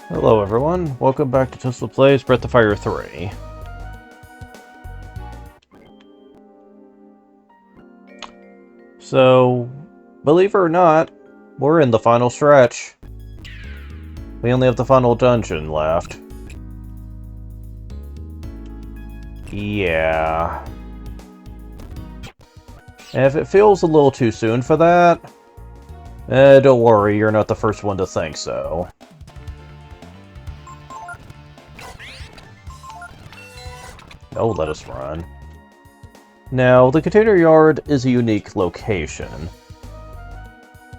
Hello everyone, welcome back to Tesla Plays Breath of Fire 3. So, believe it or not, we're in the final stretch. We only have the final dungeon left. Yeah. And if it feels a little too soon for that, don't worry, you're not the first one to think so. Oh, let us run. Now, the container yard is a unique location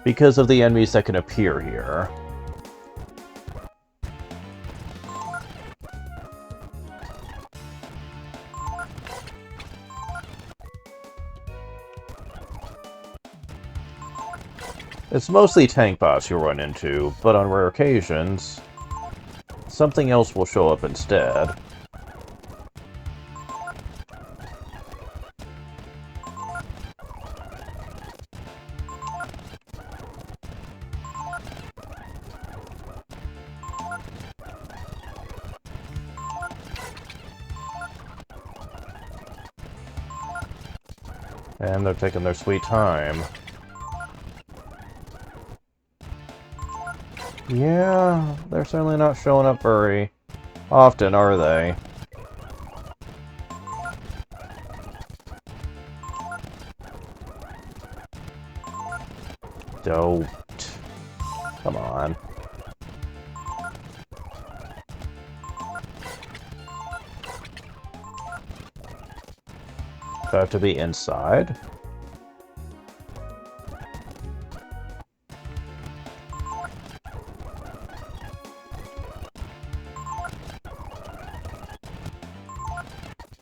because of the enemies that can appear here. It's mostly tank bots you'll run into, but on rare occasions, something else will show up instead. And they're taking their sweet time. Yeah, they're certainly not showing up very often, are they? Don't. Come on. Do I have to be inside?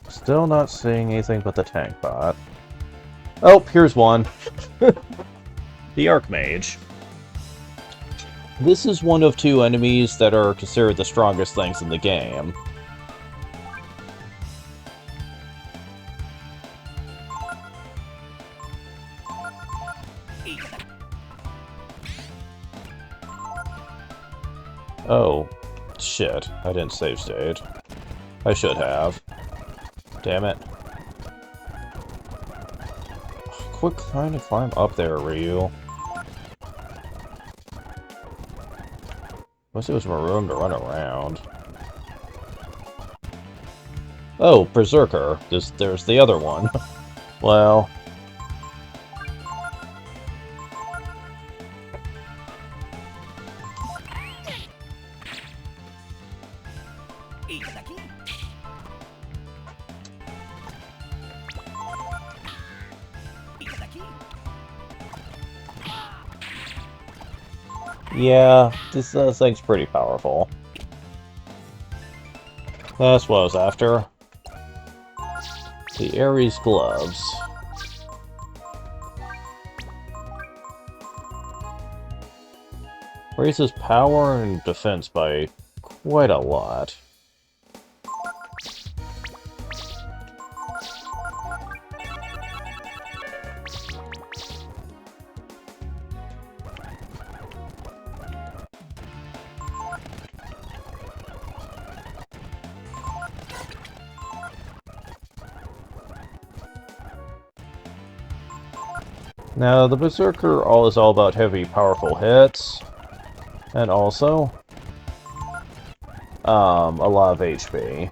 Still not seeing anything but the tank bot. Oh, here's one. The Archmage. This is one of two enemies that are considered the strongest things in the game. Oh, shit. I didn't save state. I should have. Damn it. Quit trying to climb up there, Ryu. Wish there was more room to run around. Oh, Berserker. There's the other one. Well... yeah, this thing's pretty powerful. That's what I was after. The Ares Gloves. Raises power and defense by quite a lot. Now, the Berserker is all about heavy, powerful hits, and also, a lot of HP.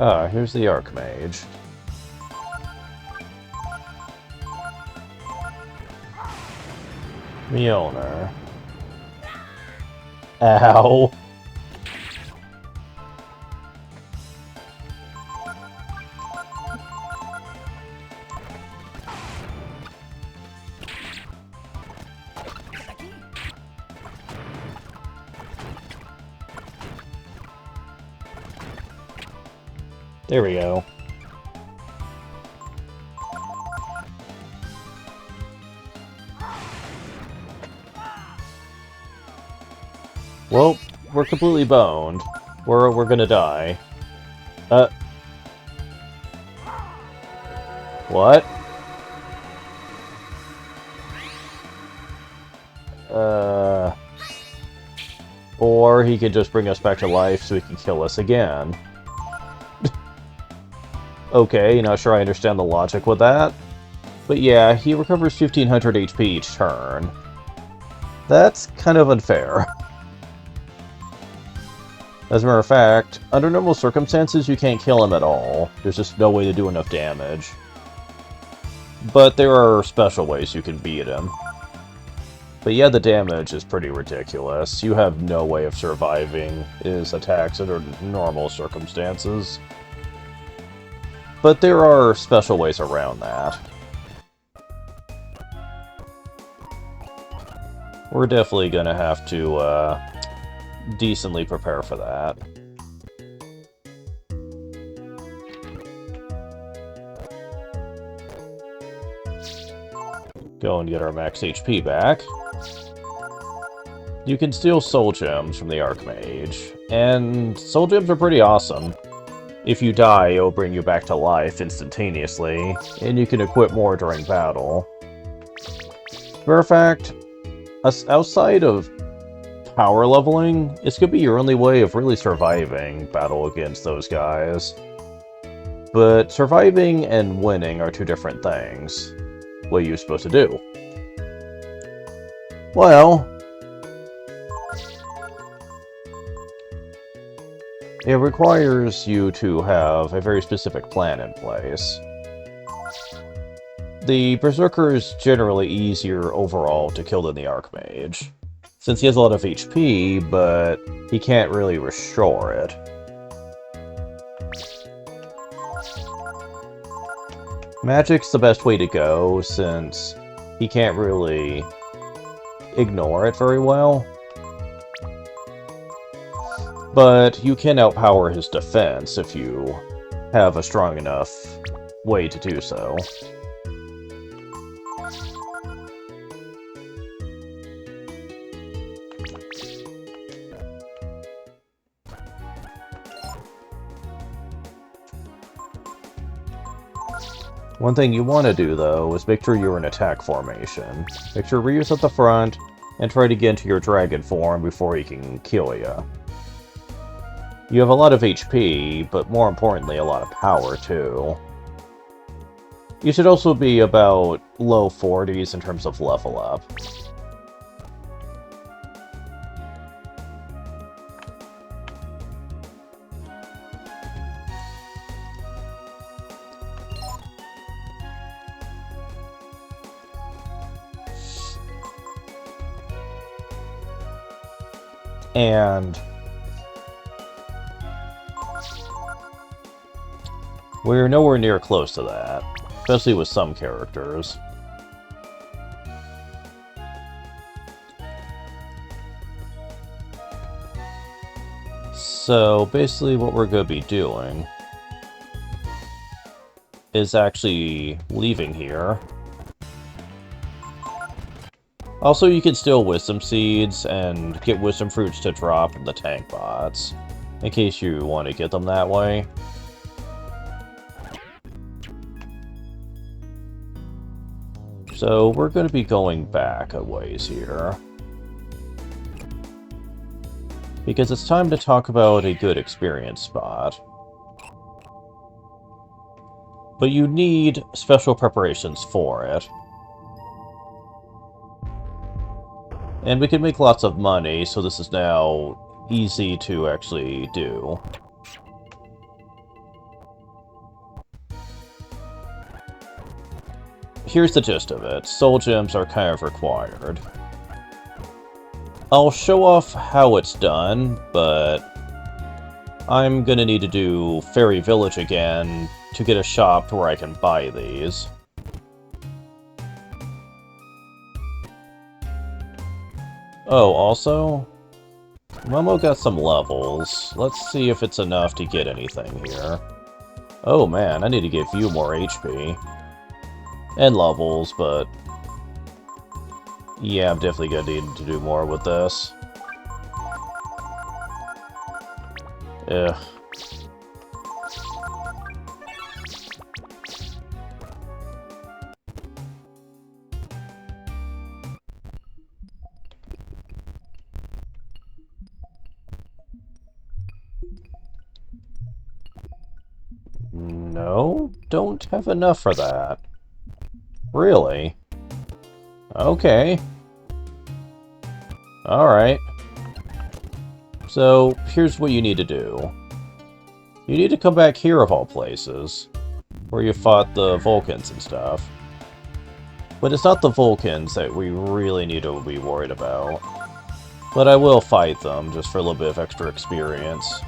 Ah, here's the Archmage. Mjolnir. Ow. There we go. Well, we're completely boned. We're gonna die. What? Or he could just bring us back to life so he can kill us again. Okay, not sure I understand the logic with that. But yeah, he recovers 1500 HP each turn. That's kind of unfair. As a matter of fact, under normal circumstances, you can't kill him at all. There's just no way to do enough damage. But there are special ways you can beat him. But yeah, the damage is pretty ridiculous. You have no way of surviving his attacks under normal circumstances. But there are special ways around that. We're definitely gonna have to, decently prepare for that. Go and get our max HP back. You can steal soul gems from the Archmage, and soul gems are pretty awesome. If you die, it'll bring you back to life instantaneously, and you can equip more during battle. Matter of fact, outside of power leveling, it's gonna be your only way of really surviving battle against those guys. But surviving and winning are two different things. What are you supposed to do? Well, it requires you to have a very specific plan in place. The Berserker is generally easier overall to kill than the Archmage, since he has a lot of HP, but he can't really restore it. Magic's the best way to go, since he can't really ignore it very well. But you can outpower his defense if you have a strong enough way to do so. One thing you want to do, though, is make sure you're in attack formation. Make sure Ryu's at the front, and try to get into your dragon form before he can kill you. You have a lot of HP, but more importantly, a lot of power, too. You should also be about low 40s in terms of level up. And we're nowhere near close to that, especially with some characters. So basically what we're going to be doing is actually leaving here. Also, you can steal Wisdom Seeds and get Wisdom Fruits to drop in the tank bots, in case you want to get them that way. So we're going to be going back a ways here, because it's time to talk about a good experience spot. But you need special preparations for it. And we can make lots of money, so this is now easy to actually do. Here's the gist of it. Soul gems are kind of required. I'll show off how it's done, but I'm gonna need to do Fairy Village again to get a shop where I can buy these. Oh, also, Momo got some levels. Let's see if it's enough to get anything here. Oh man, I need to give you more HP. And levels, but... yeah, I'm definitely gonna need to do more with this. Ugh. No, don't have enough for that. Really? Okay. Alright. So, here's what you need to do. You need to come back here of all places, where you fought the Vulcans and stuff. But it's not the Vulcans that we really need to be worried about. But I will fight them, just for a little bit of extra experience.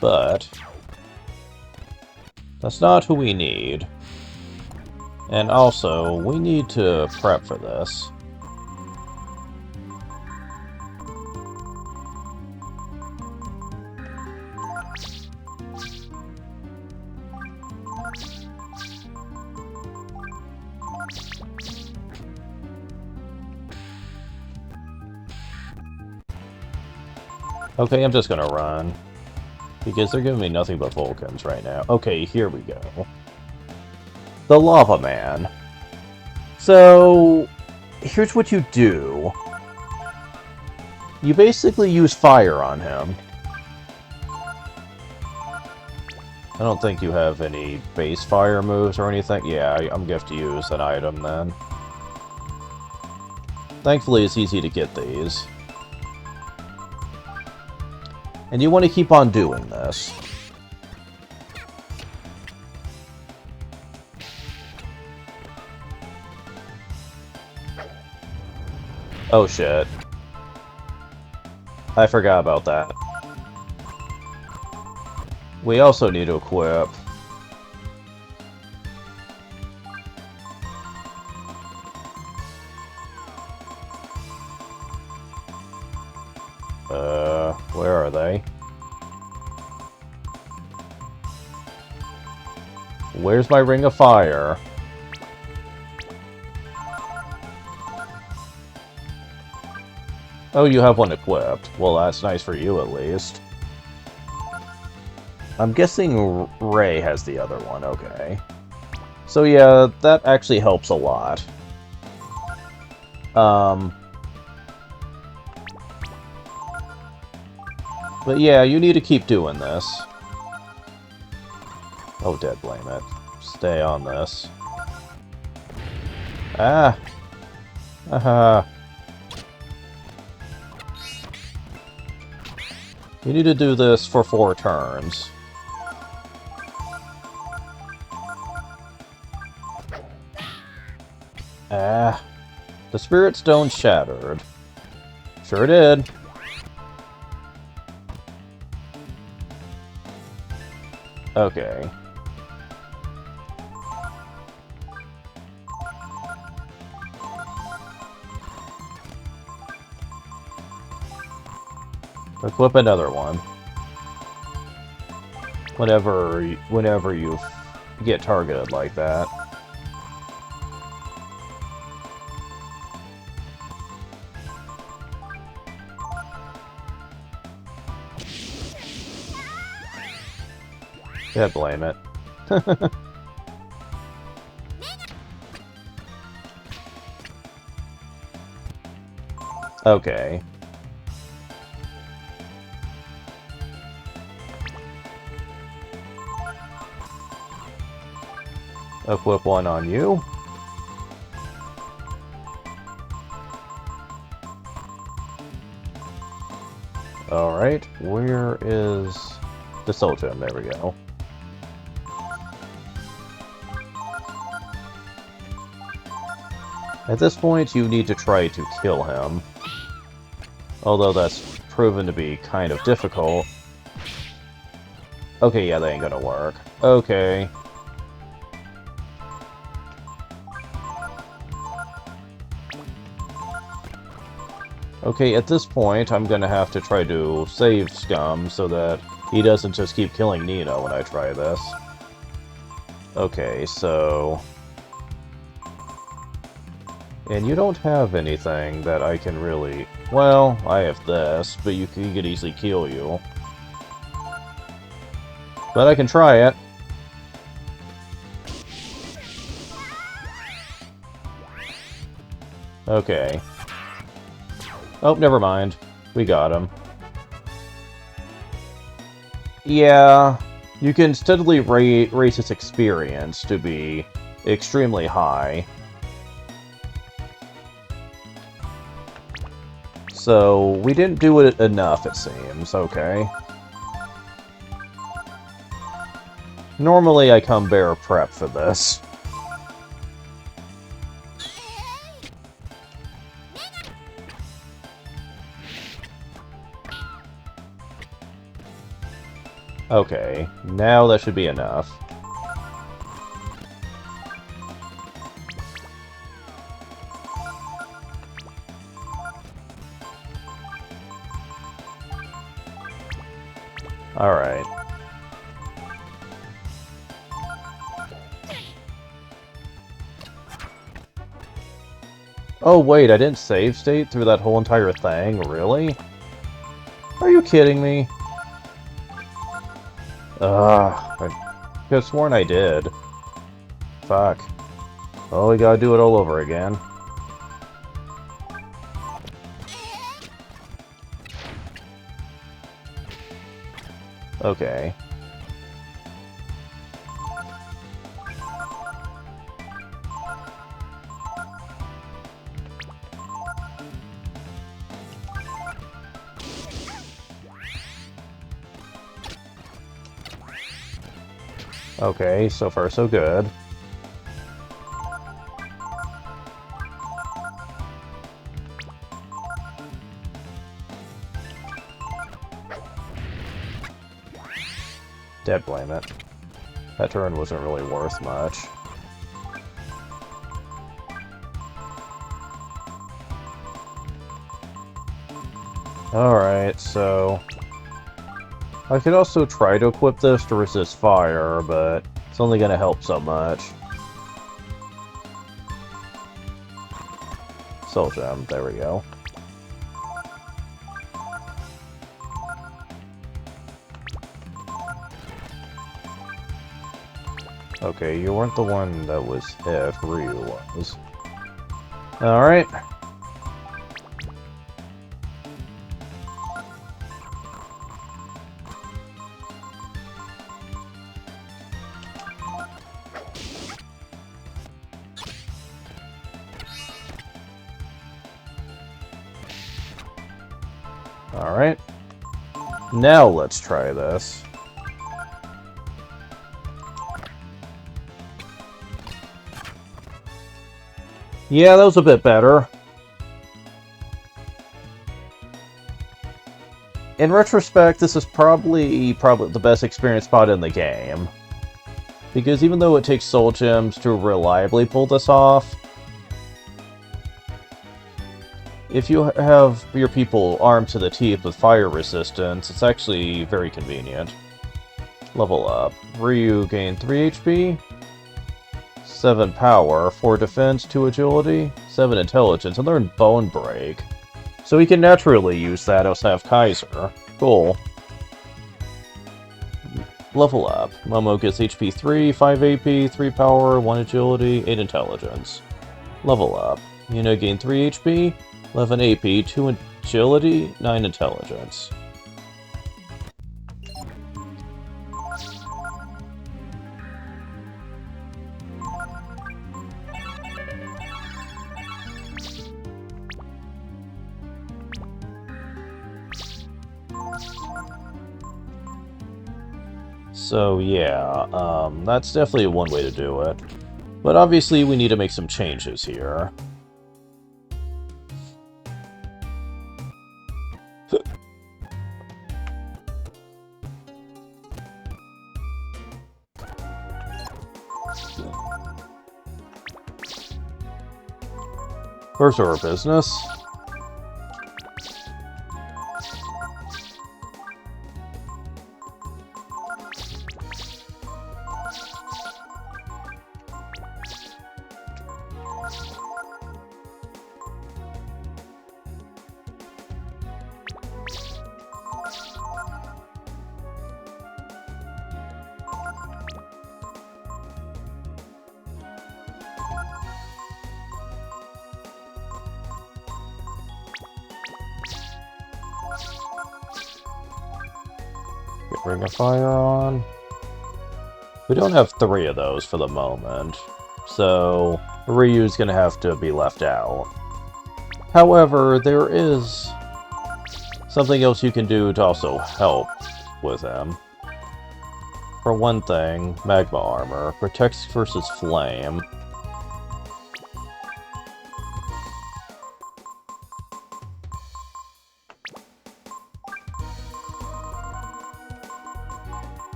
But... that's not who we need. And also, we need to prep for this. Okay, I'm just gonna run. Because they're giving me nothing but Vulcans right now. Okay, here we go. The Lava Man. So, here's what you do. You basically use fire on him. I don't think you have any base fire moves or anything. Yeah, I'm going to have to use an item then. Thankfully, it's easy to get these. And you want to keep on doing this. Oh shit. I forgot about that. We also need to equip. Where are they? Where's my Ring of Fire? Oh, you have one equipped. Well, that's nice for you, at least. I'm guessing Ray has the other one, okay. So yeah, that actually helps a lot. But yeah, you need to keep doing this. Oh, dead blame it. Stay on this. Ah! Aha! You need to do this for 4 turns. Ah. The Spirit Stone shattered. Sure did. Okay. Equip another one. Whenever you get targeted like that. Yeah, blame it. Okay. Equip one on you. Alright, where is the Soul Gem? There we go. At this point, you need to try to kill him. Although that's proven to be kind of difficult. Okay, yeah, that ain't gonna work. Okay. Okay, at this point, I'm gonna have to try to save Scum so that he doesn't just keep killing Nino when I try this. Okay, so... And you don't have anything that I can really... Well, I have this, but he could easily kill you. But I can try it. Okay. Oh, never mind. We got him. Yeah, you can steadily raise its experience to be extremely high. So, we didn't do it enough, it seems. Okay. Normally I come bear prep for this. Okay, now that should be enough. Alright. Oh wait, I didn't save state through that whole entire thing? Really? Are you kidding me? I could have sworn I did. Fuck. Oh, we gotta do it all over again. Okay. Okay, so far so good. Dead blame it. That turn wasn't really worth much. Alright, so... I could also try to equip this to resist fire, but it's only gonna help so much. Soul Gem, there we go. Okay, you weren't the one that was hit, Ryu was. Alright. Alright. Now let's try this. Yeah, that was a bit better. In retrospect, this is probably the best experience spot in the game. Because even though it takes soul gems to reliably pull this off, if you have your people armed to the teeth with fire resistance, it's actually very convenient. Level up. Ryu gain 3 HP, 7 power, 4 defense, 2 agility, 7 intelligence, and learn Bone Break. So he can naturally use that as have Kaiser. Cool. Level up. Momo gets HP 3, 5 AP, 3 power, 1 agility, 8 intelligence. Level up. Yuna gain 3 HP, 11 AP, 2 agility, 9 intelligence. So yeah, that's definitely one way to do it. But obviously we need to make some changes here. First order of business. Ring of Fire on. We don't have 3 of those for the moment, so Ryu's gonna have to be left out. However, there is something else you can do to also help with him. For one thing, Magma Armor protects versus Flame.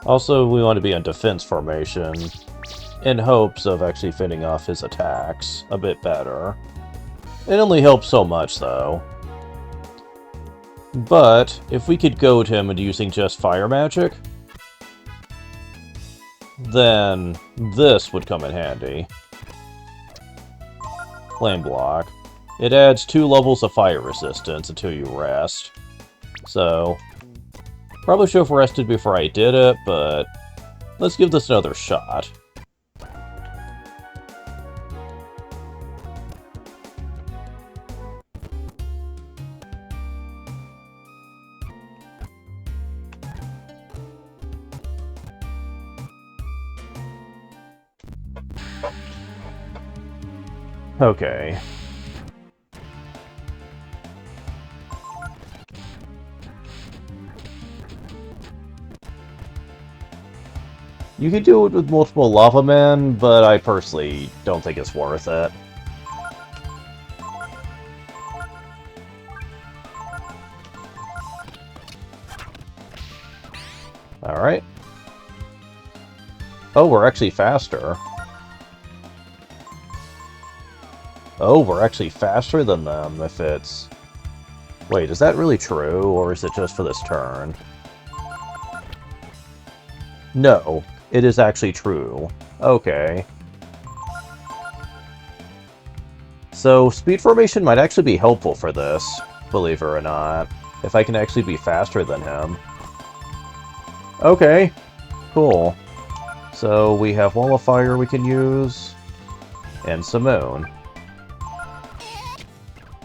Also, we want to be on defense formation, in hopes of actually fending off his attacks a bit better. It only helps so much, though. But, if we could goad him into using just fire magic, then this would come in handy. Flame Block. It adds 2 levels of fire resistance until you rest. So, probably should have rested before I did it, but let's give this another shot. Okay. You could do it with multiple Lava Men, but I personally don't think it's worth it. Alright. Oh, we're actually faster. Oh, we're actually faster than them if it's... Wait, is that really true, or is it just for this turn? No, it is actually true. Okay. So, speed formation might actually be helpful for this, believe it or not, if I can actually be faster than him. Okay, cool. So, we have Wall of Fire we can use, and Simoon.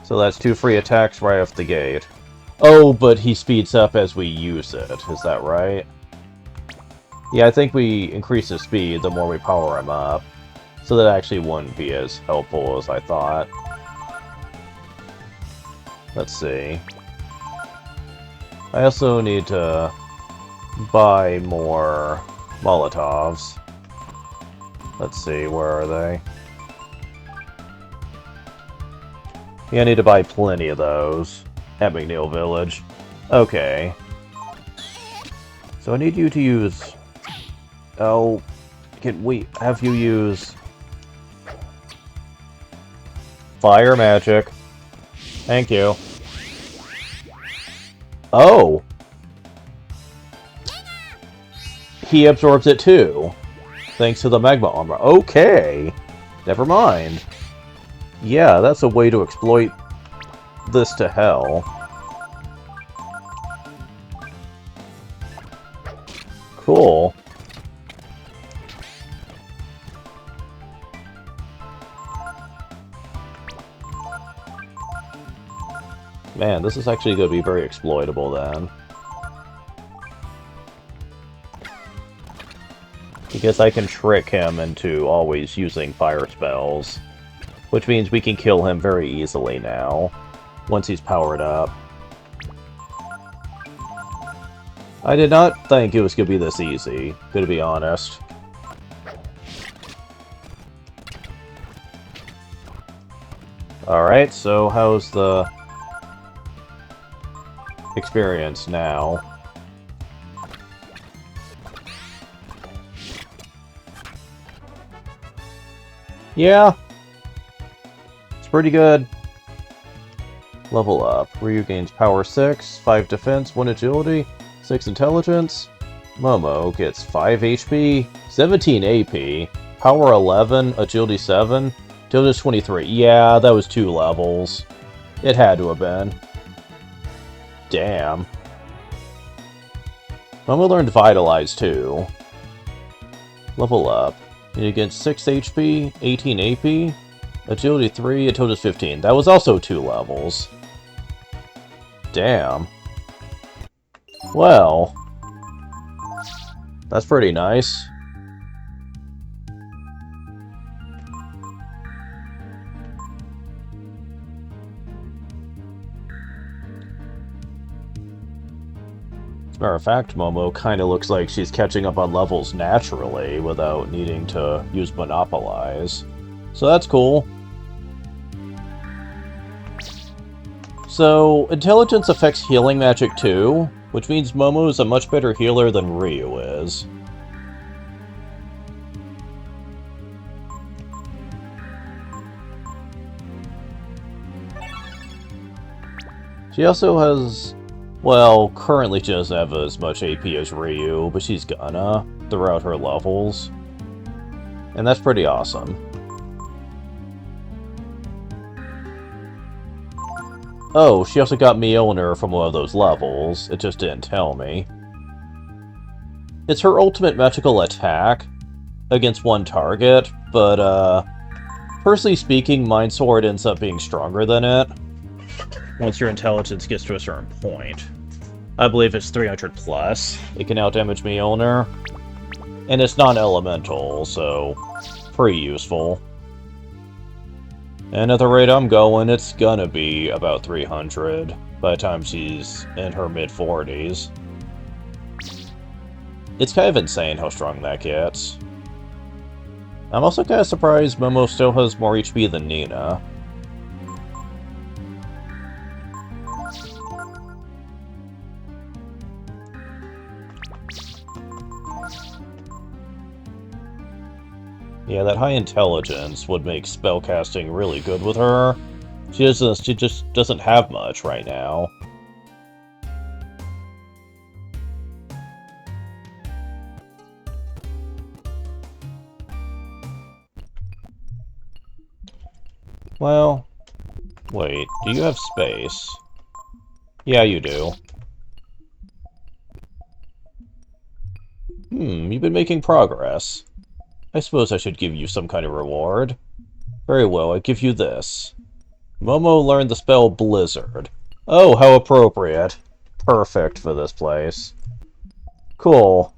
So that's 2 free attacks right off the gate. Oh, but he speeds up as we use it, is that right? Yeah, I think we increase his speed the more we power him up. So that actually wouldn't be as helpful as I thought. Let's see. I also need to buy more Molotovs. Let's see, where are they? Yeah, I need to buy plenty of those at McNeil Village. Okay. So I need you to use... Oh, can we have you use... Fire magic. Thank you. Oh! He absorbs it too. Thanks to the Magma Armor. Okay! Never mind. Yeah, that's a way to exploit this to hell. Cool. Man, this is actually going to be very exploitable then. Because I can trick him into always using fire spells. Which means we can kill him very easily now, once he's powered up. I did not think it was going to be this easy, to be honest. Alright, so how's the experience now? Yeah. Pretty good. Level up. Ryu gains power 6, 5 defense, 1 agility, 6 intelligence. Momo gets 5 HP, 17 AP, power 11, agility 7, intelligence 23. Yeah, that was 2 levels. It had to have been. Damn. Momo learned Vitalize too. Level up. You get 6 HP, 18 AP, Agility 3, Intelligence 15. That was also 2 levels. Damn. Well, that's pretty nice. As a matter of fact, Momo kind of looks like she's catching up on levels naturally without needing to use Monopolize. So that's cool. So, Intelligence affects healing magic too, which means Momo is a much better healer than Ryu is. She also has, well, currently she doesn't have as much AP as Ryu, but she's gonna throughout her levels. And that's pretty awesome. Oh, she also got Mjolnir from one of those levels. It just didn't tell me. It's her ultimate magical attack against one target, but, personally speaking, Mind Sword ends up being stronger than it once your intelligence gets to a certain point. I believe it's 300 plus. It can outdamage Mjolnir. And it's non-elemental, so pretty useful. And at the rate I'm going, it's gonna be about 300 by the time she's in her mid-40s. It's kind of insane how strong that gets. I'm also kind of surprised Momo still has more HP than Nina. Yeah, that high intelligence would make spellcasting really good with her. She just doesn't have much right now. Well, wait, do you have space? Yeah, you do. You've been making progress. I suppose I should give you some kind of reward. Very well, I give you this. Momo learned the spell Blizzard. Oh, how appropriate. Perfect for this place. Cool.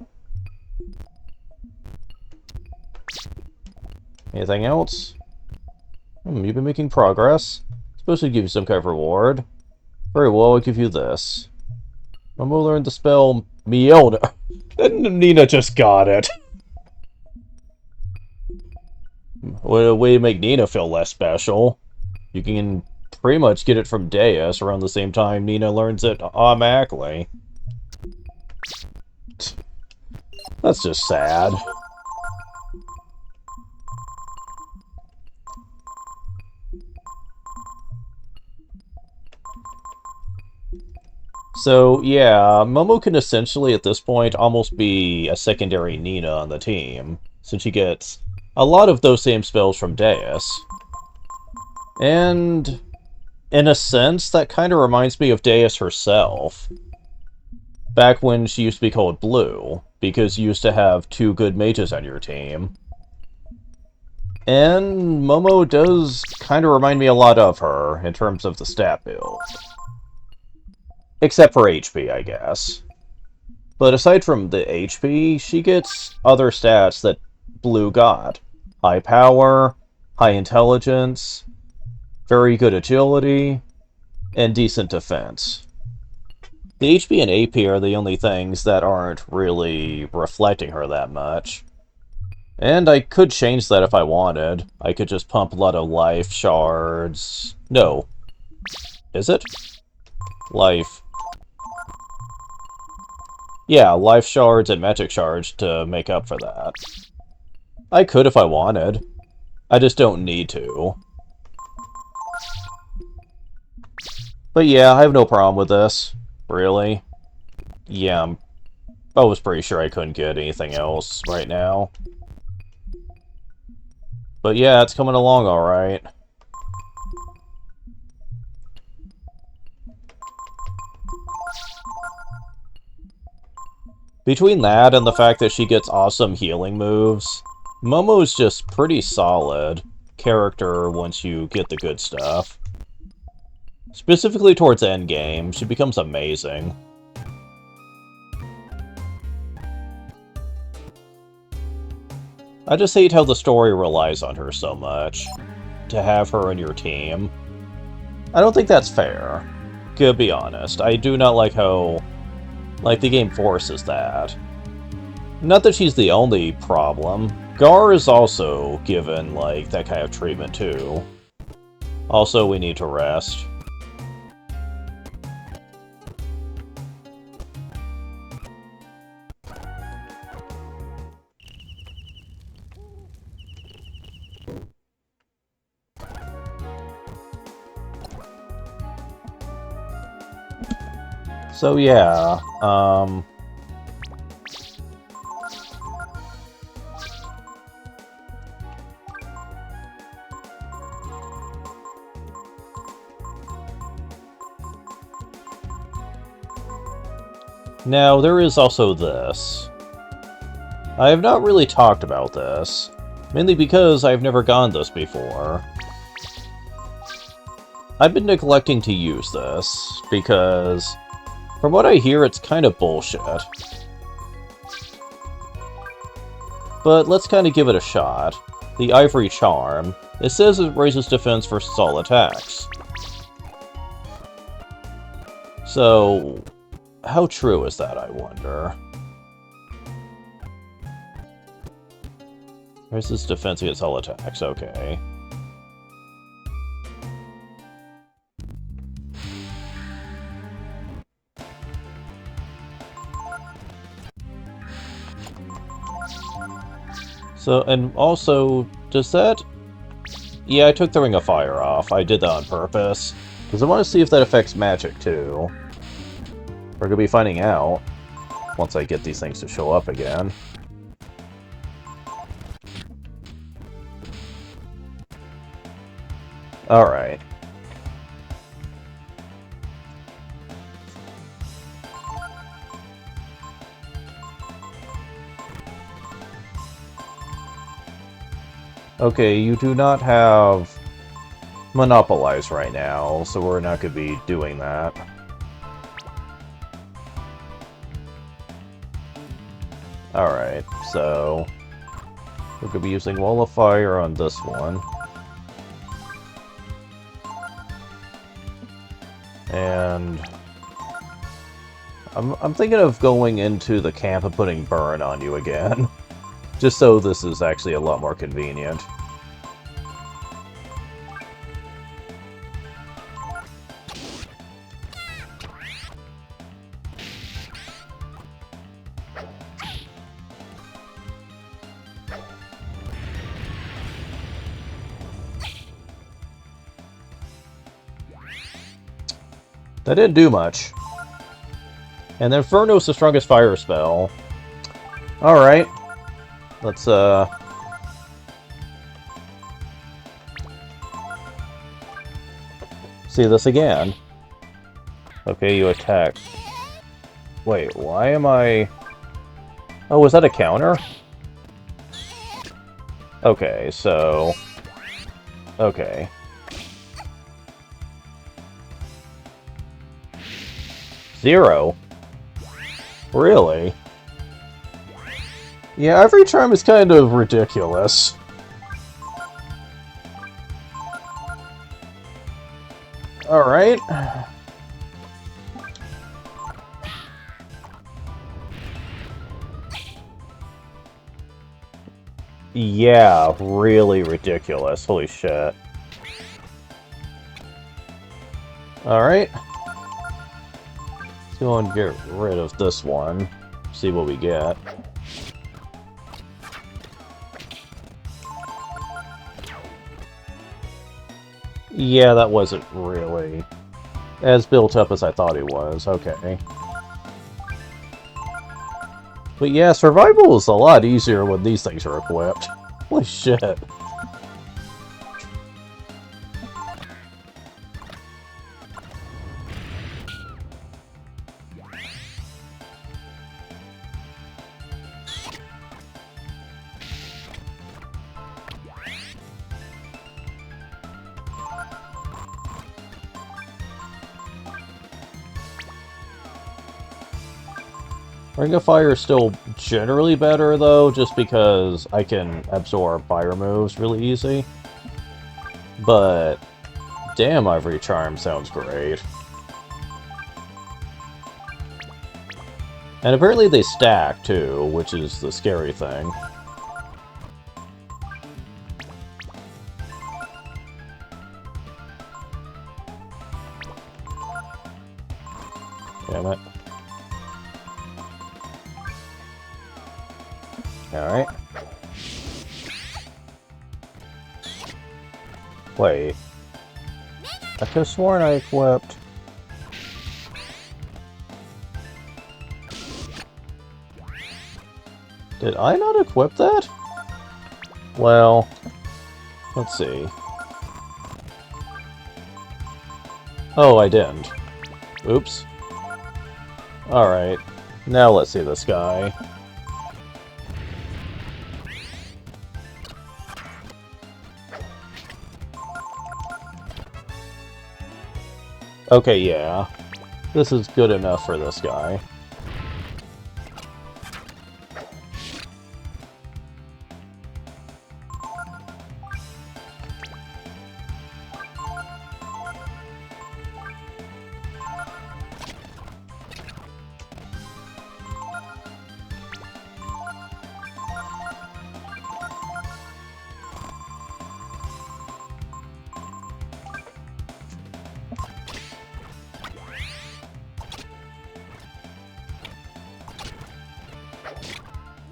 Anything else? You've been making progress. Supposed to give you some kind of reward. Very well, I'll give you this. Momo learned the spell Mjolnir. Nina just got it. What a way to make Nina feel less special. You can pretty much get it from Deus around the same time Nina learns it automatically. That's just sad. So, yeah, Momo can essentially, at this point, almost be a secondary Nina on the team, since she gets a lot of those same spells from Deus. And, in a sense, that kind of reminds me of Deus herself. Back when she used to be called Blue, because you used to have 2 good mages on your team. And Momo does kind of remind me a lot of her, in terms of the stat build. Except for HP, I guess. But aside from the HP, she gets other stats that Blue got. High power, high intelligence, very good agility, and decent defense. The HP and AP are the only things that aren't really reflecting her that much. And I could change that if I wanted. I could just pump a lot of life shards. No. Is it? Life. Yeah, life shards and magic shards to make up for that. I could if I wanted. I just don't need to. But yeah, I have no problem with this. Really. Yeah, I was pretty sure I couldn't get anything else right now. But yeah, it's coming along alright. Between that and the fact that she gets awesome healing moves, Momo's just pretty solid, character once you get the good stuff. Specifically towards endgame, she becomes amazing. I just hate how the story relies on her so much. To have her in your team. I don't think that's fair. To be honest, I do not like how... the game forces that. Not that she's the only problem. Gar is also given, that kind of treatment, too. Also, we need to rest. So yeah, now there is also this. I have not really talked about this, mainly because I've never gone this before. I've been neglecting to use this, because from what I hear, it's kind of bullshit. But let's kind of give it a shot. The Ivory Charm. It says it raises defense versus all attacks. So, how true is that, I wonder? Raises defense against all attacks, okay. So, and also, does that... Yeah, I took the Ring of Fire off. I did that on purpose. Because I want to see if that affects magic, too. We're going to be finding out once I get these things to show up again. Alright. Okay, you do not have Monopolize right now, so we're not going to be doing that. Alright, so we're going to be using Wall of Fire on this one. And I'm thinking of going into the camp and putting Burn on you again. Just so this is actually a lot more convenient. That didn't do much. And then Inferno's the strongest fire spell. Alright. Let's, see this again. Okay, you attack. Wait, why am I... Oh, was that a counter? Okay, so... Okay. Zero? Really? Yeah, every charm is kind of ridiculous. Alright. Yeah, really ridiculous. Holy shit. Alright. Let's go and get rid of this one. See what we get. Yeah, that wasn't really as built up as I thought it was. Okay. But yeah, survival is a lot easier when these things are equipped. Holy shit. Ring of Fire is still generally better, though, just because I can absorb fire moves really easy. But, damn, Ivory Charm sounds great. And apparently they stack, too, which is the scary thing. Damn it. Alright. Wait. I could have sworn I equipped... Did I not equip that? Well... Let's see. Oh, I didn't. Oops. Alright. Now let's see this guy. Okay, yeah. This is good enough for this guy.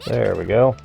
There we go.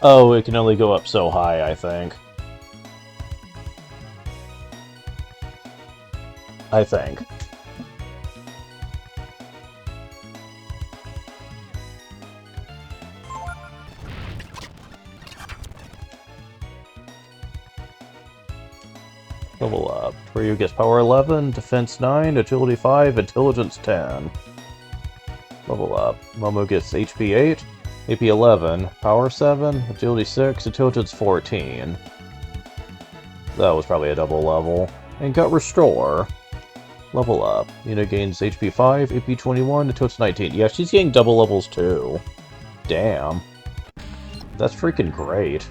Oh, it can only go up so high, I think. Level up. Ryu gets power 11, defense 9, agility 5, intelligence 10. Level up. Momo gets HP 8, AP 11, power 7, agility 6, intelligence 14. That was probably a double level. And got restore. Level up. Yuna gains HP 5, AP 21, intelligence 19. Yeah, she's getting double levels too. Damn. That's freaking great.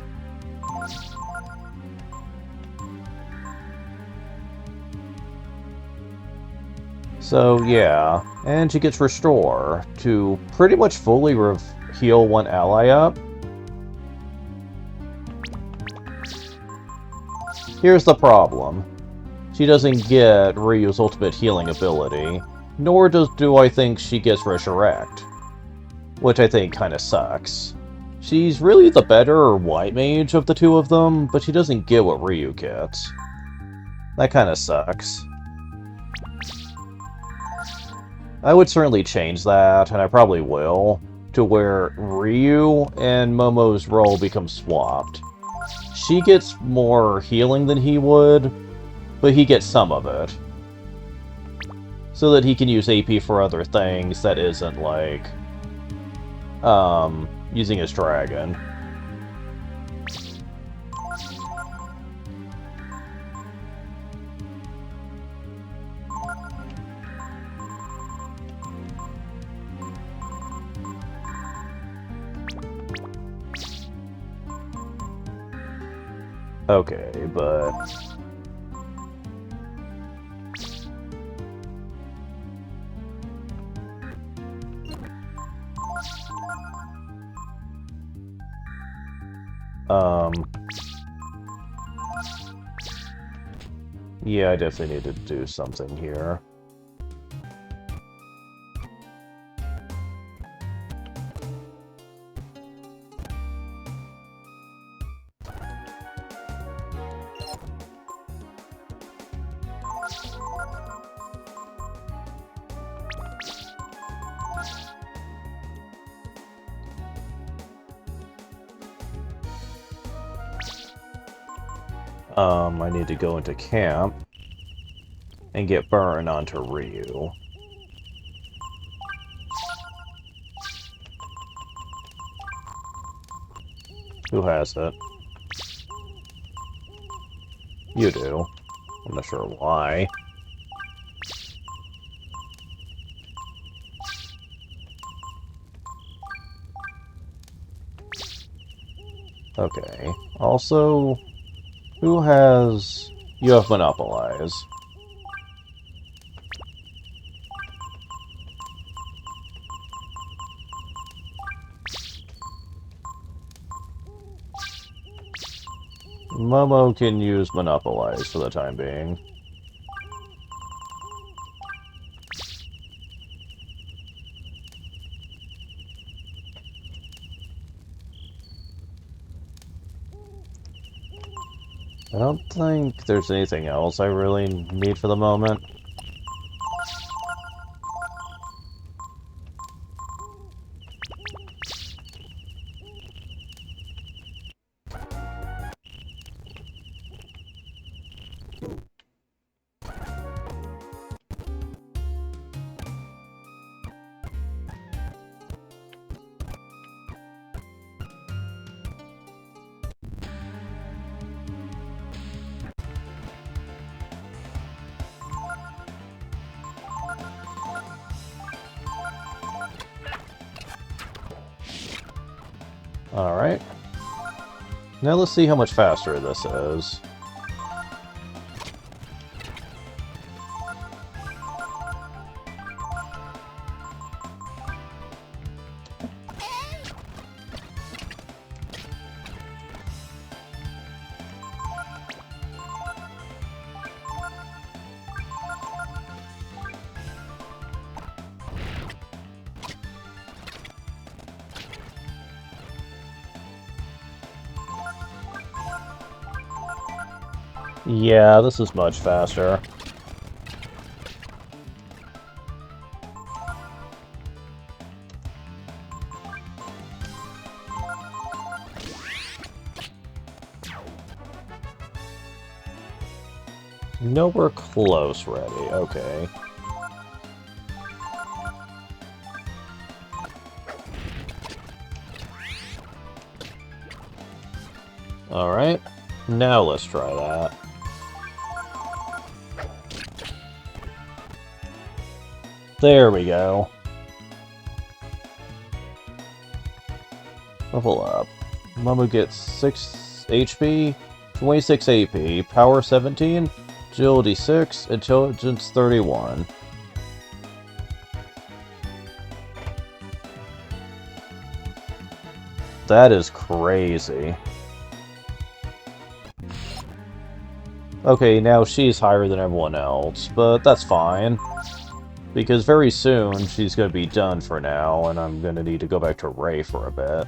So, yeah. And she gets Restore to pretty much fully heal one ally up. Here's the problem. She doesn't get Ryu's ultimate healing ability, nor do I think she gets Resurrect. Which I think kinda sucks. She's really the better white mage of the two of them, but she doesn't get what Ryu gets. That kinda sucks. I would certainly change that, and I probably will, to where Ryu and Momo's role becomes swapped. She gets more healing than he would, but he gets some of it. So that he can use AP for other things that isn't, like, using his dragon. Okay, but... Yeah, I definitely need to do something here. I need to go into camp and get Burn onto Ryu. Who has it? You do. I'm not sure why. Okay. Also, who has... You have Monopolize. Momo can use Monopolize for the time being. I don't think there's anything else I really need for the moment. Alright. Now let's see how much faster this is. Yeah, this is much faster. Nowhere close ready, okay. Alright, now let's try that. There we go. Level up. Momo gets 6 HP, 26 AP, Power 17, Agility 6, Intelligence 31. That is crazy. Okay, now she's higher than everyone else, but that's fine. Because very soon, she's going to be done for now, and I'm going to need to go back to Ray for a bit.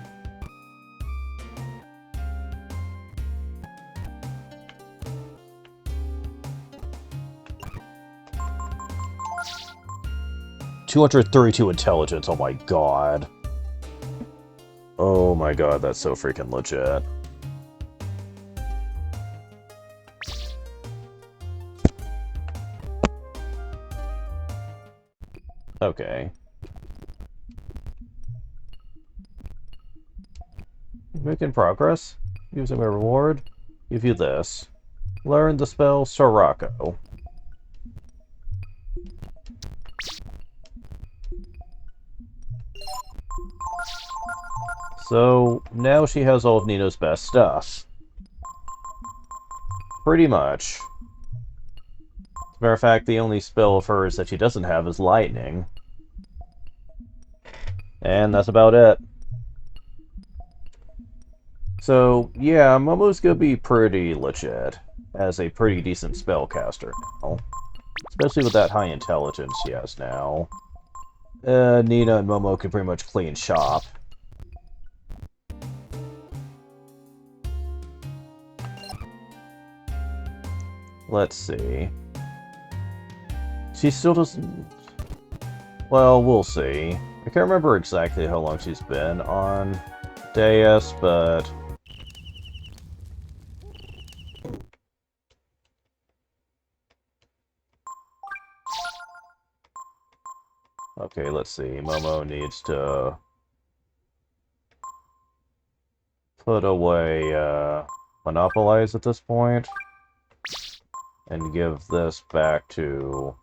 $232 intelligence, oh my god. Oh my god, that's so freaking legit. Okay. Making progress. Using my reward. Give you this. Learn the spell Sorako. So, now she has all of Nino's best stuff. Pretty much. As a matter of fact, the only spell of hers that she doesn't have is Lightning. And that's about it. So, yeah, Momo's gonna be pretty legit, as a pretty decent spellcaster now. Especially with that high intelligence she has now. Nina and Momo can pretty much clean shop. Let's see. She still doesn't... Well, we'll see. I can't remember exactly how long she's been on Deus, but... Okay, let's see. Momo needs to put away Monopolize at this point and give this back to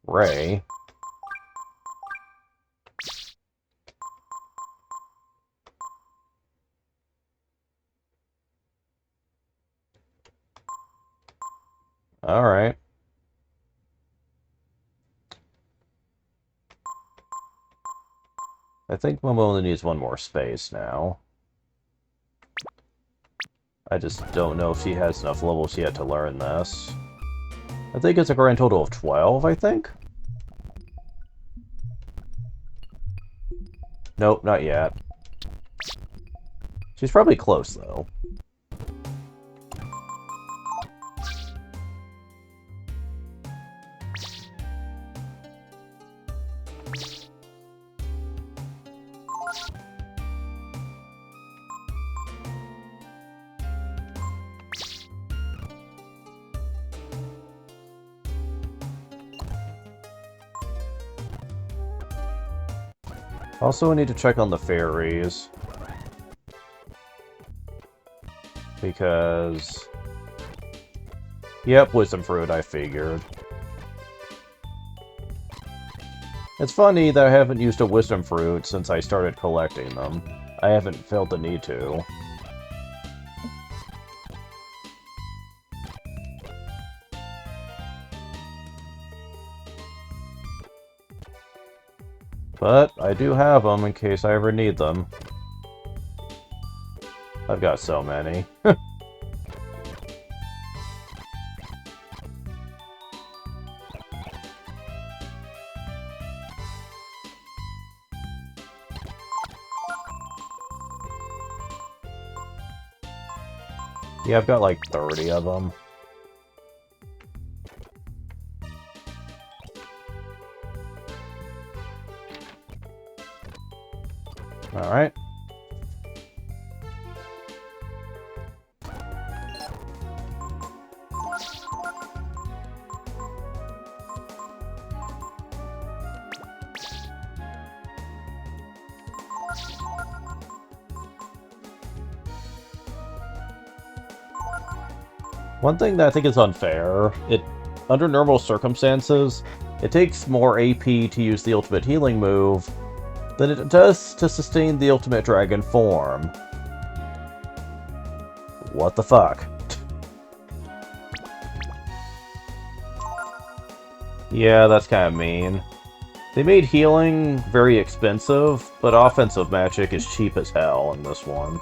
Ray. Alright. I think Momo only needs one more space now. I just don't know if she has enough levels yet to learn this. I think it's a grand total of 12, I think? Nope, not yet. She's probably close, though. Also, I need to check on the fairies. Because... Yep, Wisdom Fruit, I figured. It's funny that I haven't used a Wisdom Fruit since I started collecting them. I haven't felt the need to. But I do have them in case I ever need them. I've got so many. Yeah, I've got like 30 of them. Alright. One thing that I think is unfair, under normal circumstances, it takes more AP to use the ultimate healing move than it does to sustain the ultimate dragon form. What the fuck? Yeah, that's kind of mean. They made healing very expensive, but offensive magic is cheap as hell in this one.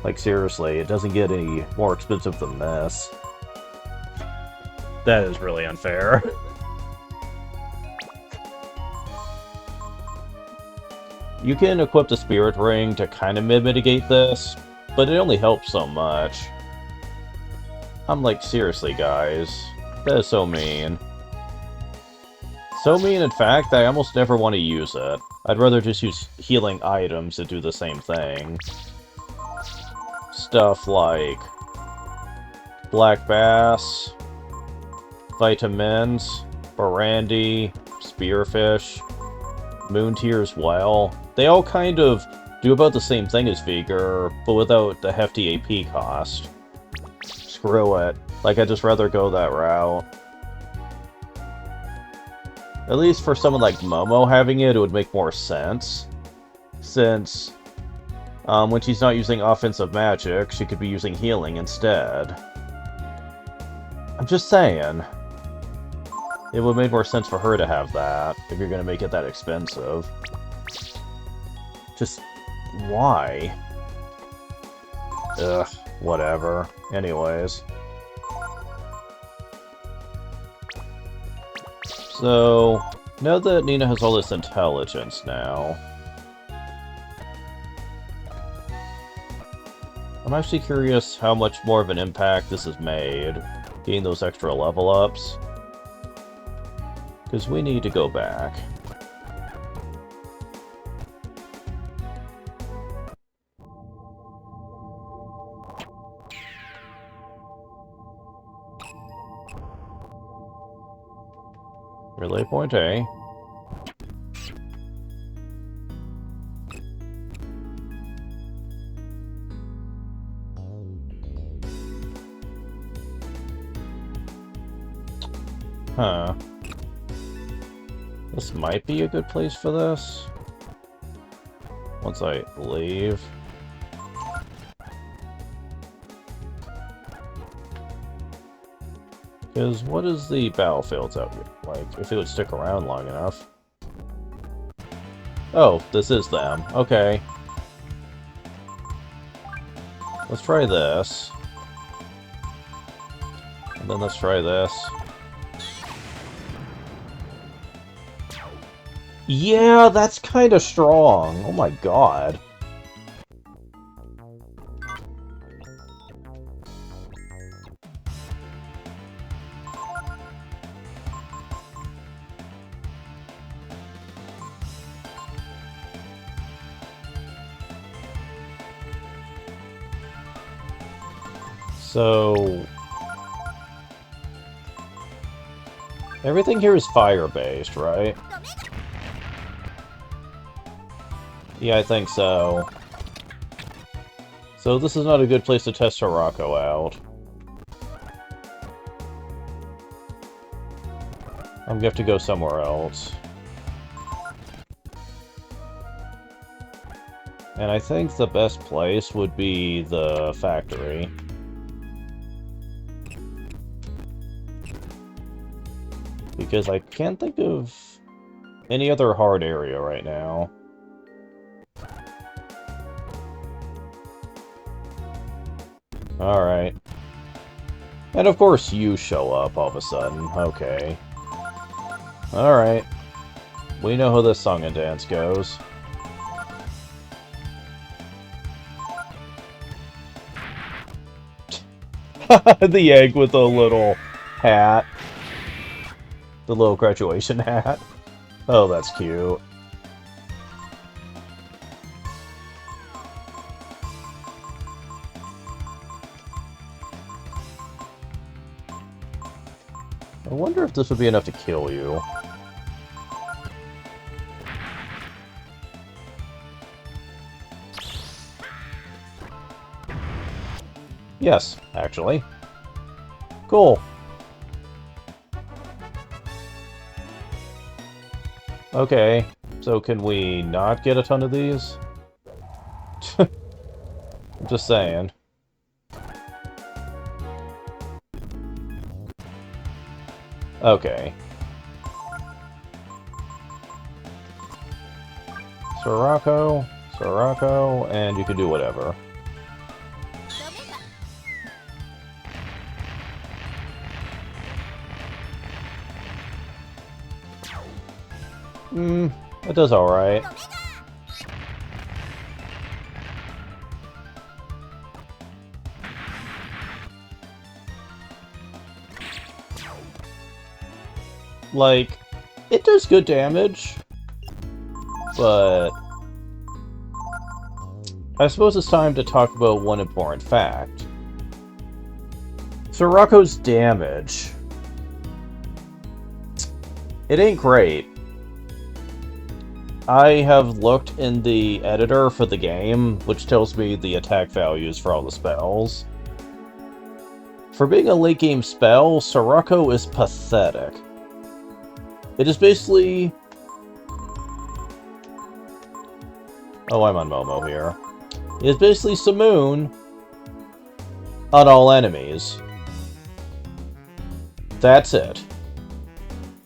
Like, seriously, it doesn't get any more expensive than this. That is really unfair. You can equip the Spirit Ring to kind of mitigate this, but it only helps so much. I'm like, seriously, guys. That is so mean. So mean, in fact, that I almost never want to use it. I'd rather just use healing items that do the same thing. Stuff like Black Bass, Vitamins, Barandi, Spearfish, Moon Tears Well. They all kind of do about the same thing as Vigor, but without the hefty AP cost. Screw it. Like, I'd just rather go that route. At least for someone like Momo having it, it would make more sense. Since, when she's not using offensive magic, she could be using healing instead. I'm just saying. It would make more sense for her to have that, if you're gonna make it that expensive. Just, why? Ugh, whatever. Anyways. So, now that Nina has all this intelligence now, I'm actually curious how much more of an impact this has made, getting those extra level ups. Because we need to go back. Relay point A. Huh. This might be a good place for this. Once I leave. Because what is the battlefields out here like, if it would stick around long enough? Oh, this is them. Okay. Let's try this. And then let's try this. Yeah, that's kind of strong. Oh my god. So... everything here is fire-based, right? Yeah, I think so. So this is not a good place to test Sorako out. I'm gonna have to go somewhere else. And I think the best place would be the factory. Because I can't think of any other hard area right now. Alright. And of course you show up all of a sudden. Okay. Alright. We know how this song and dance goes. The egg with the little hat. The little graduation hat. Oh, that's cute. I wonder if this would be enough to kill you. Yes, actually. Cool. Okay, so can we not get a ton of these? I'm just saying. Okay. Sorako, Sorako, and you can do whatever. It does alright. Like, it does good damage, but I suppose it's time to talk about one important fact. Sorako's damage. It ain't great. I have looked in the editor for the game, which tells me the attack values for all the spells. For being a late game spell, Sorako is pathetic. It is basically... oh, I'm on Momo here. It is basically Simoon on all enemies. That's it.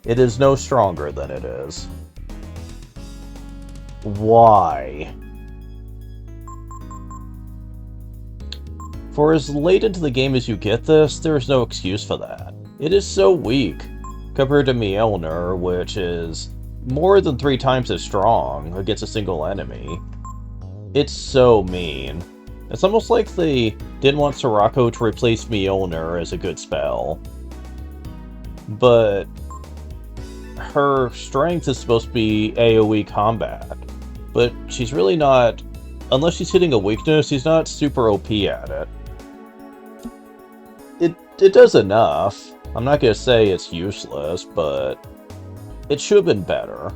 It is no stronger than it is. Why? For as late into the game as you get this, there is no excuse for that. It is so weak, compared to Mjolnir, which is more than 3 times as strong against a single enemy. It's so mean. It's almost like they didn't want Sorako to replace Mjolnir as a good spell. But her strength is supposed to be AoE combat. But she's really not... unless she's hitting a weakness, she's not super OP at it. It does enough. I'm not gonna say it's useless, but it should have been better.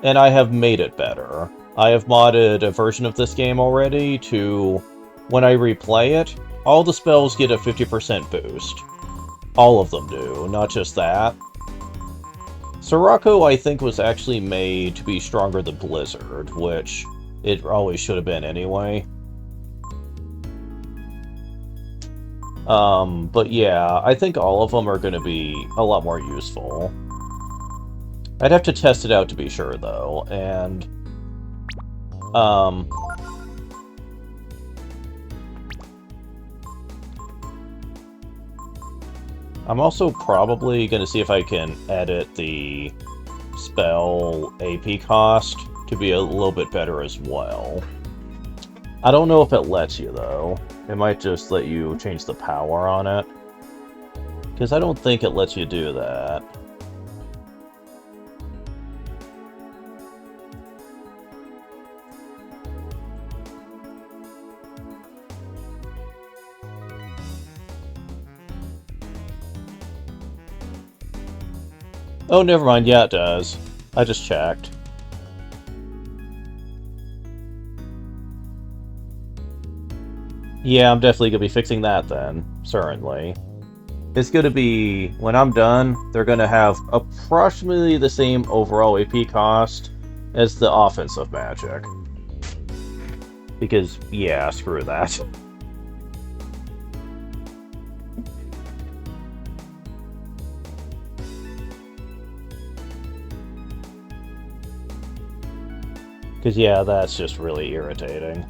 And I have made it better. I have modded a version of this game already to, when I replay it, all the spells get a 50% boost. All of them do, not just that. Sirocco, I think, was actually made to be stronger than Blizzard, which it always should have been anyway. But yeah, I think all of them are going to be a lot more useful. I'd have to test it out to be sure, though, and... I'm also probably going to see if I can edit the spell AP cost to be a little bit better as well. I don't know if it lets you, though. It might just let you change the power on it. Because I don't think it lets you do that. Oh, never mind. Yeah, it does. I just checked. Yeah, I'm definitely going to be fixing that then. Certainly. It's going to be... When I'm done, they're going to have approximately the same overall AP cost as the offensive magic. Because, yeah, screw that. Because, yeah, that's just really irritating.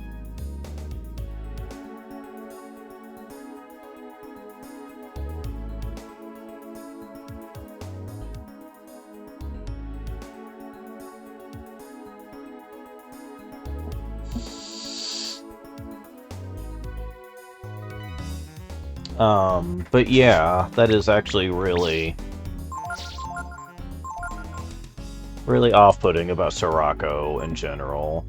But yeah, that is actually really off-putting about Sirocco in general.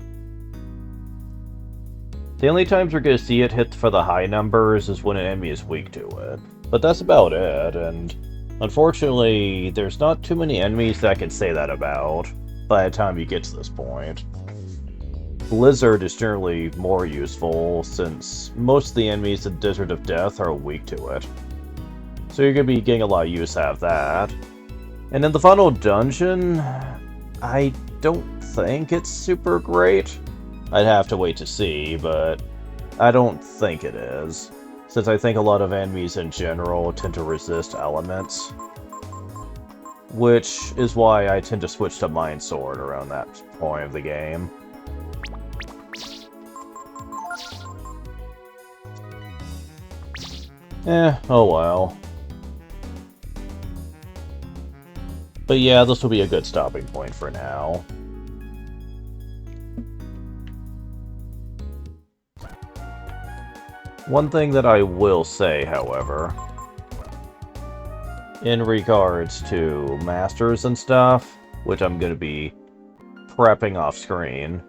The only times we're going to see it hit for the high numbers is when an enemy is weak to it. But that's about it, and unfortunately, there's not too many enemies that I can say that about by the time you get to this point. Blizzard is generally more useful, since most of the enemies in Desert of Death are weak to it. So you're going to be getting a lot of use out of that. And in the final dungeon, I don't think it's super great. I'd have to wait to see, but I don't think it is, since I think a lot of enemies in general tend to resist elements. Which is why I tend to switch to Mind Sword around that point of the game. Oh well. But yeah, this will be a good stopping point for now. One thing that I will say, however, in regards to masters and stuff, which I'm going to be prepping off screen,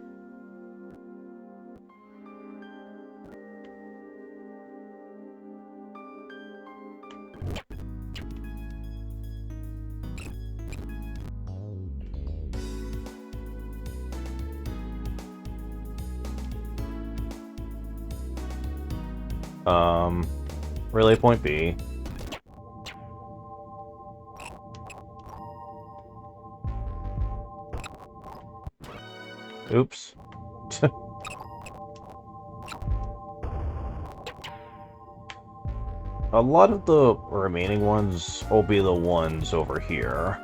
relay point B. Oops. A lot of the remaining ones will be the ones over here.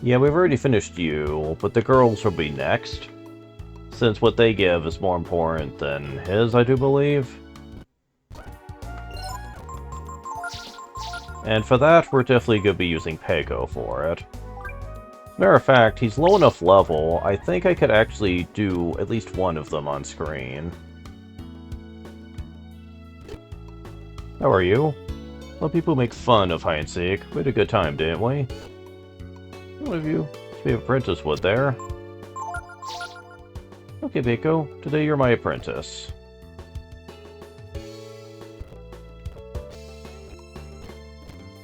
Yeah, we've already finished you, but the girls will be next, since what they give is more important than his, I do believe. And for that, we're definitely going to be using Peko for it. Matter of fact, he's low enough level, I think I could actually do at least one of them on screen. How are you? A lot of people make fun of hide and seek. We had a good time, didn't we? One of you should be an apprentice would there. Okay, Peko, today you're my apprentice.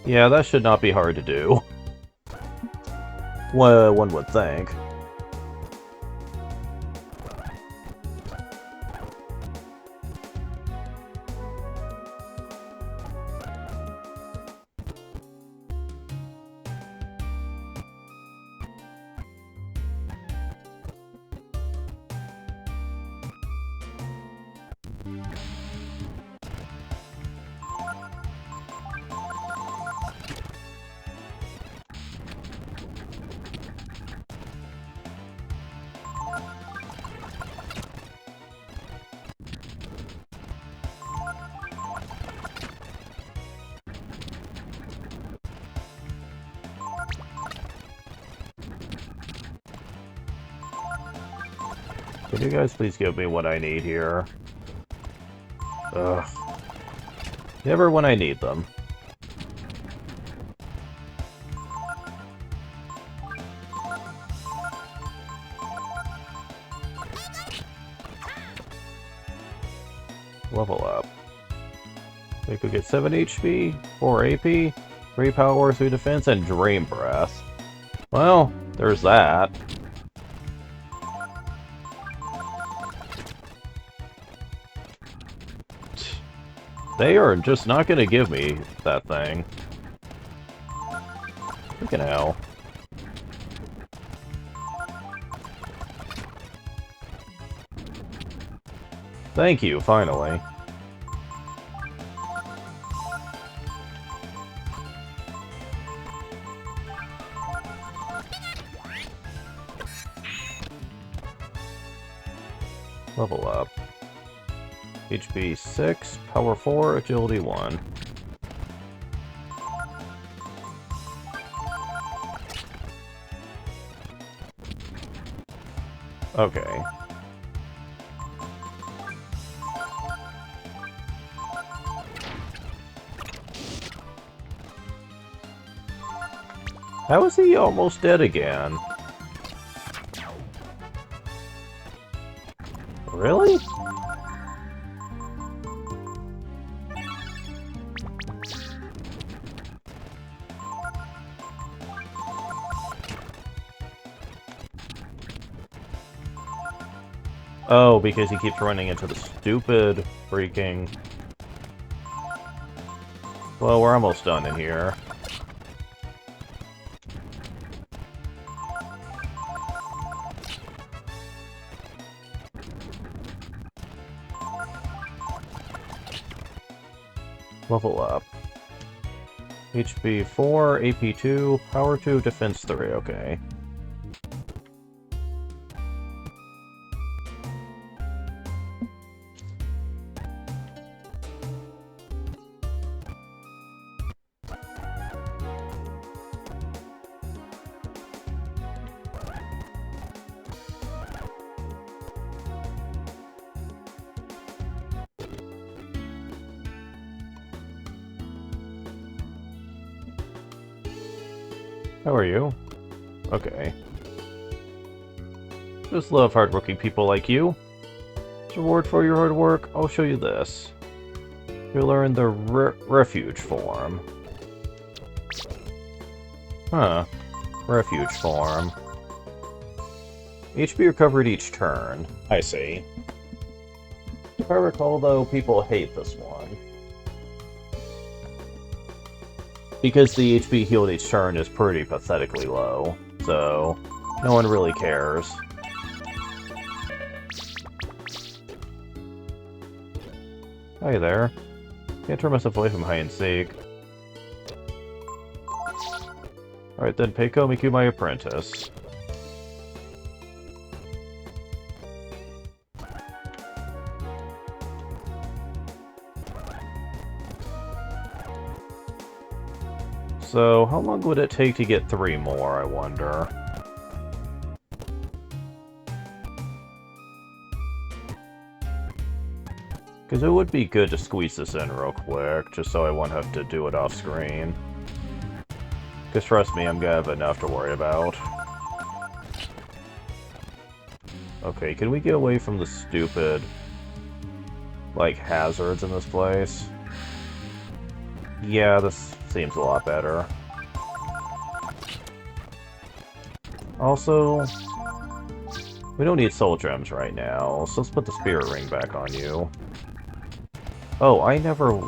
Yeah, that should not be hard to do. Well, one would think. Can you guys please give me what I need here? Ugh. Never when I need them. Level up. We could get 7 HP, 4 AP, 3 power, 3 defense, and Dream Breath. Well, there's that. They are just not gonna give me that thing. Freaking hell. Thank you, finally. Level up. HP 6, Power 4, Agility 1. Okay. How is he almost dead again? Really? Oh, because he keeps running into the stupid freaking... Well, we're almost done in here. Level up. HP 4, AP 2, Power 2, Defense 3, okay. How are you? Okay. Just love hardworking people like you. As a reward for your hard work, I'll show you this. You'll learn the refuge form. Huh. Refuge form. HP recovered each turn. I see. If I recall, though, people hate this one. Because the HP healed each turn is pretty pathetically low, so no one really cares. Hi there. Can't turn myself away from hide and seek. Alright then, Peiko, make you my apprentice. So, how long would it take to get 3 more, I wonder? Because it would be good to squeeze this in real quick, just so I won't have to do it off screen. Because trust me, I'm gonna have enough to worry about. Okay, can we get away from the stupid, like, hazards in this place? Yeah, this seems a lot better. Also, we don't need soul gems right now, so let's put the spirit ring back on you. Oh, I never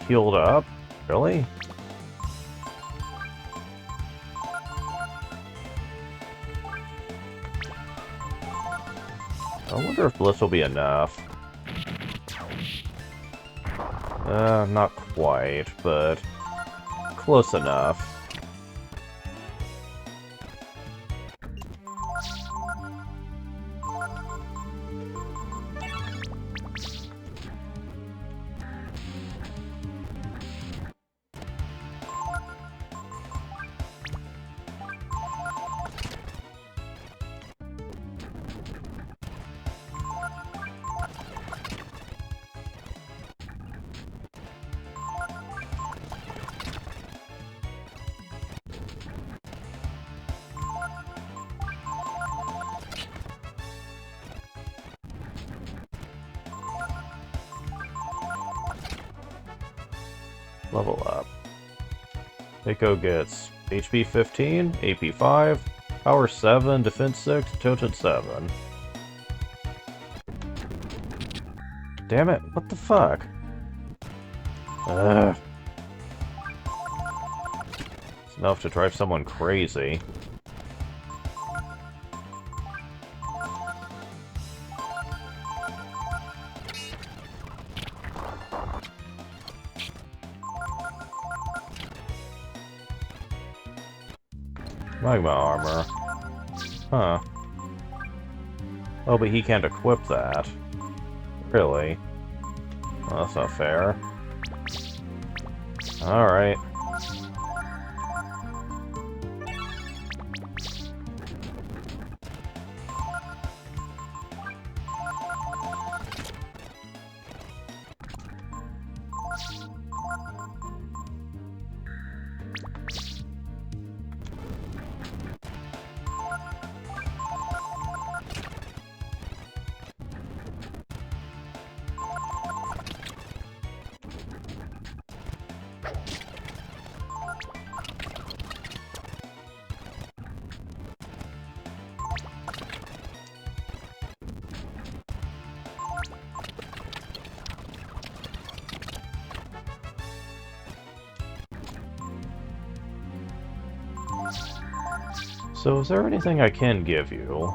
healed up? Really? I wonder if Bliss will be enough. Not quite, but close enough. Level up. Mako gets HP 15, AP 5, Power 7, Defense 6, Intelligence 7. Damn it, what the fuck? Ugh. It's enough to drive someone crazy. Magma armor. Huh. Oh, but he can't equip that. Really? Well, that's not fair. Alright. So is there anything I can give you?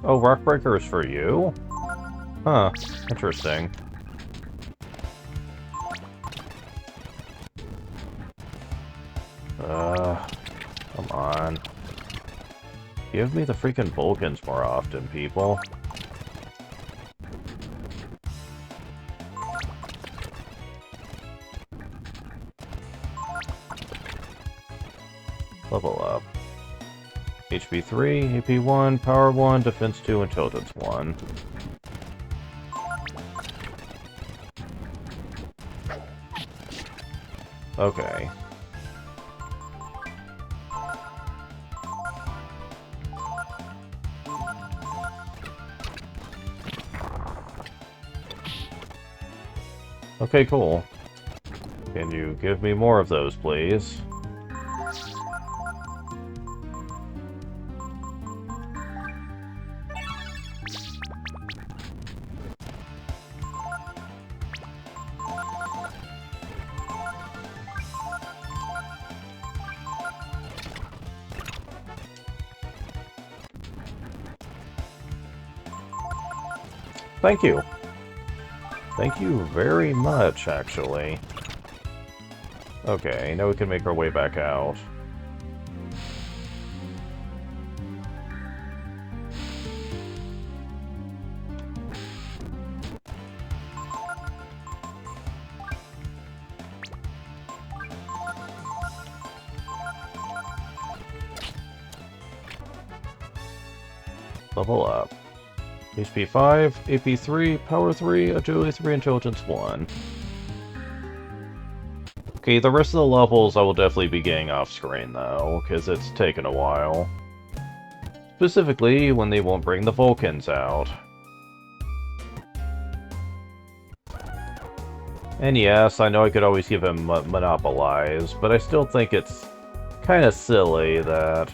Oh, Rockbreaker is for you? Huh, interesting. Come on. Give me the freaking Vulcans more often, people. Level up. HP 3, AP 1, Power 1, Defense 2, Intelligence 1. Okay. Okay, cool. Can you give me more of those, please? Thank you. Thank you very much, actually. Okay, now we can make our way back out. Level up. HP 5, AP 3, Power 3, Agility 3, Intelligence 1. Okay, the rest of the levels I will definitely be getting off screen though, because it's taken a while. Specifically, when they won't bring the Vulcans out. And yes, I know I could always give him Monopolize, but I still think it's kind of silly that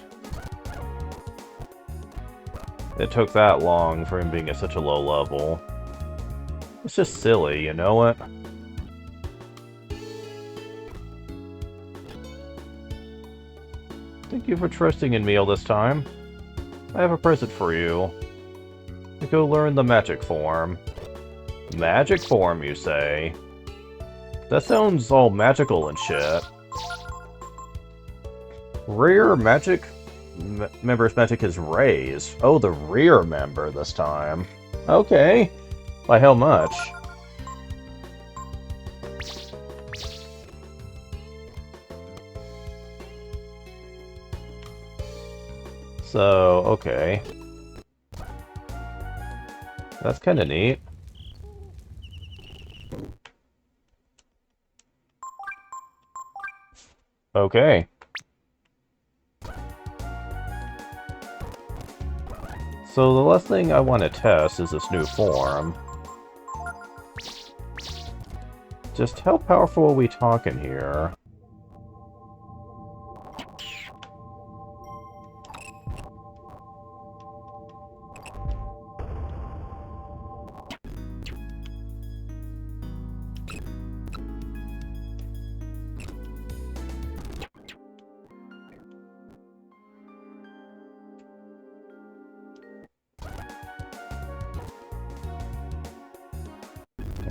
it took that long for him being at such a low level. It's just silly, you know what? Thank you for trusting in me all this time. I have a present for you. Go learn the magic form. Magic form, you say? That sounds all magical and shit. Rear magic? Member's magic is raise. Oh, the rear member this time. Okay. By how much? So, okay. That's kind of neat. Okay. So the last thing I want to test is this new form. Just how powerful are we talking here?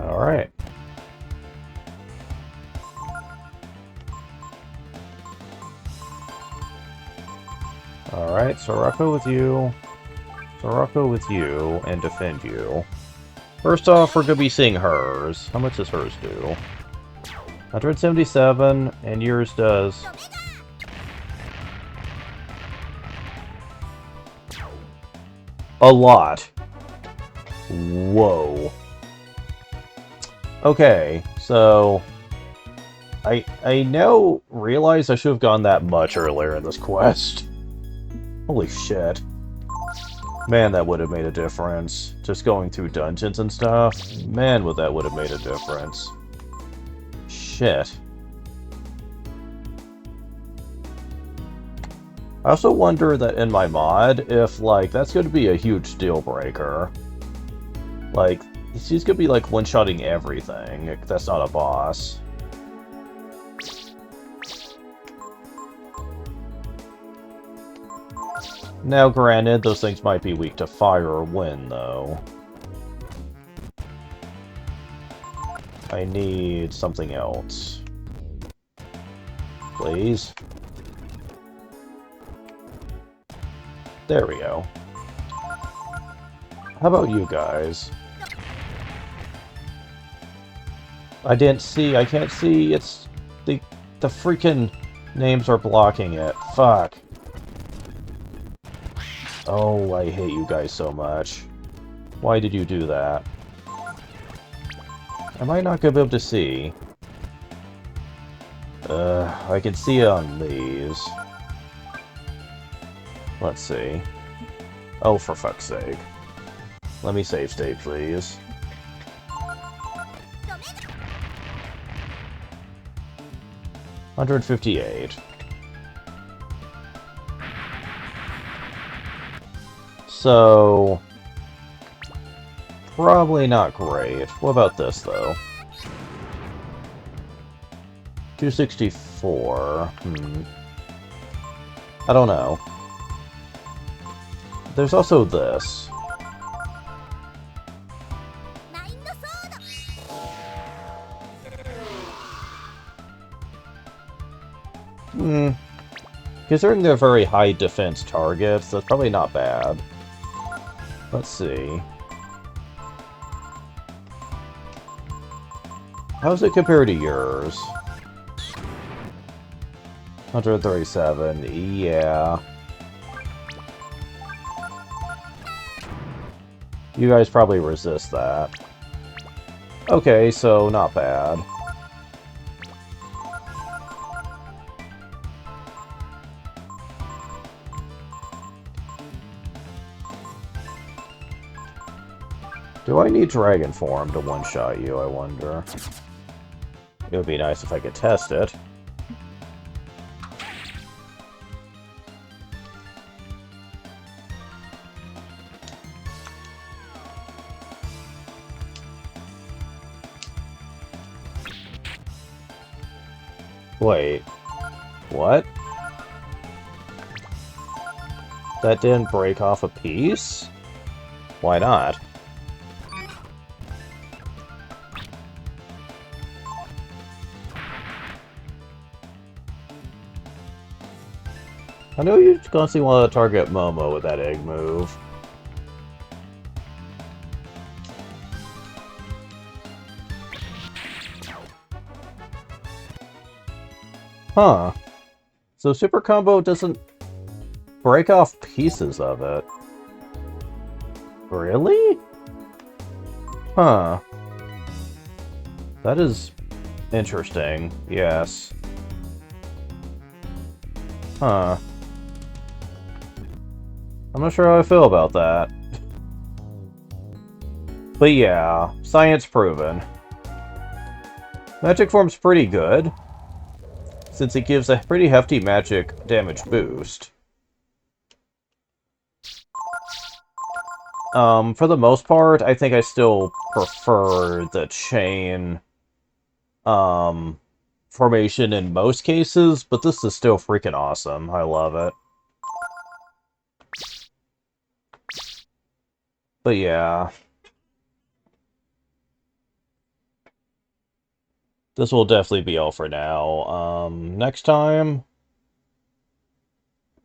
Alright. Alright, Soraka with you. Soraka with you, and defend you. First off, we're gonna be seeing hers. How much does hers do? 177, and yours does... a lot. Whoa. Okay, so... I now realize I should have gone that much earlier in this quest. Holy shit. Man, that would have made a difference. Just going through dungeons and stuff. Man, that would have made a difference. Shit. I also wonder that in my mod, if, like, that's going to be a huge deal breaker. Like, she's going to be, like, one-shotting everything, if that's not a boss. Now, granted, those things might be weak to fire or wind, though. I need something else. Please? There we go. How about you guys? I can't see, it's... The freaking names are blocking it. Fuck. Oh, I hate you guys so much. Why did you do that? I might not gonna be able to see. I can see it on these. Let's see. Oh, for fuck's sake. Let me save state, please. $158. So... probably not great. What about this, though? 264. I don't know. There's also this. Considering they're very high defense targets, that's probably not bad. Let's see. How does it compare to yours? 137, yeah. You guys probably resist that. Okay, so not bad. Do I need Dragon Form to one-shot you, I wonder? It would be nice if I could test it. Wait. What? That didn't break off a piece? Why not? I know you constantly want to target Momo with that egg move. Huh. So Super Combo doesn't break off pieces of it. Really? Huh. That is interesting, yes. I'm not sure how I feel about that. But yeah, science proven. Magic form's pretty good, since it gives a pretty hefty magic damage boost. For the most part, I think I still prefer the chain, formation in most cases, but this is still freaking awesome. I love it. But yeah, this will definitely be all for now. Next time,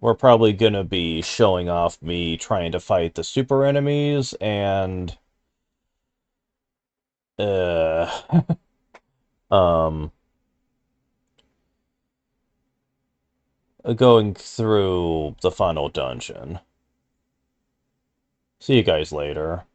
we're probably gonna be showing off me trying to fight the super enemies and, uh, um, going through the final dungeon. See you guys later.